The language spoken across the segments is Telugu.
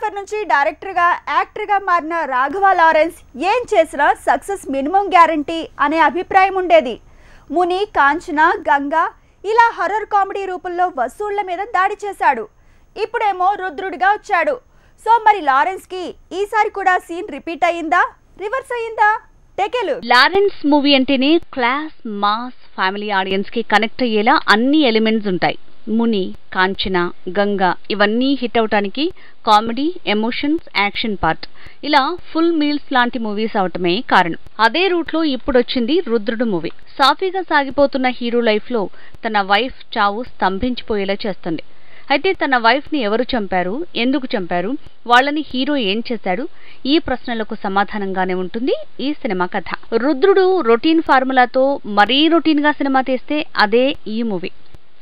కొరియోగ్రాఫర్ నుంచి డైరెక్టర్గా యాక్టర్గా మారిన రాఘవ లారెన్స్ ఏం చేసినా సక్సెస్ మినిమం గ్యారంటీ అనే అభిప్రాయం ఉండేది. ముని, కాంచన, గంగా ఇలా హర్రర్ కామెడీ రూపంలో వసూళ్ల మీద దాడి చేశాడు. ఇప్పుడేమో రుద్రుడిగా వచ్చాడు. సో మరి లారెన్స్కి ఈసారి కూడా సీన్ రిపీట్ అయ్యిందా, రివర్స్ అయ్యిందా? టెకెలు లారెన్స్ మూవీ అంటేనే క్లాస్, మాస్, ఫ్యామిలీ ఆడియన్స్ కి కనెక్ట్ అయ్యేలా అన్ని ఎలిమెంట్స్ ఉంటాయి. ముని, కాంచన, గంగా ఇవన్నీ హిట్ అవటానికి కామెడీ, ఎమోషన్స్, యాక్షన్ పార్ట్ ఇలా ఫుల్ మీల్స్ లాంటి మూవీస్ అవటమే కారణం. అదే రూట్ లో ఇప్పుడొచ్చింది రుద్రుడు మూవీ. సాఫీగా సాగిపోతున్న హీరో లైఫ్ లో తన వైఫ్ చావు స్తంభించిపోయేలా చేస్తుంది. అయితే తన వైఫ్ ని ఎవరు చంపారు, ఎందుకు చంపారు, వాళ్ళని హీరో ఏం చేశాడు, ఈ ప్రశ్నలకు సమాధానంగానే ఉంటుంది ఈ సినిమా కథ. రుద్రుడు రొటీన్ ఫార్ములాతో మరీ రొటీన్ గా సినిమా తీస్తే అదే ఈ మూవీ.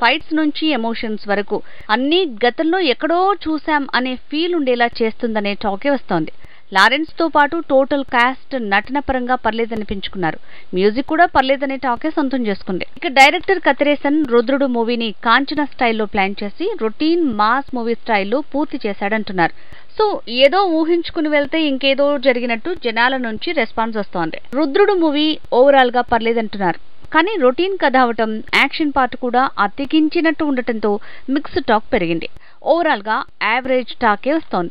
ఫైట్స్ నుంచి ఎమోషన్స్ వరకు అన్నీ గతంలో ఎక్కడో చూశాం అనే ఫీల్ ఉండేలా చేస్తుందనే టాకే వస్తోంది. లారెన్స్ తో పాటు టోటల్ కాస్ట్ నటన పరంగా పర్లేదనిపించుకున్నారు. మ్యూజిక్ కూడా పర్లేదనే టాకే సొంతం చేసుకుంది. ఇక డైరెక్టర్ కతిరేసన్ రుద్రుడు మూవీని కాంచన స్టైల్లో ప్లాన్ చేసి రొటీన్ మాస్ మూవీ స్టైల్లో పూర్తి చేశాడంటున్నారు. సో ఏదో ఊహించుకుని వెళ్తే ఇంకేదో జరిగినట్టు జనాల నుంచి రెస్పాన్స్ వస్తోంది. రుద్రుడు మూవీ ఓవరాల్ గా పర్లేదంటున్నారు. కానీ రొటీన్ కథ అవటం, యాక్షన్ పార్ట్ కూడా అతికించినట్టు ఉండటంతో మిక్స్డ్ టాక్ పెరిగింది. ఓవరాల్ గా యావరేజ్ టాకే వస్తోంది.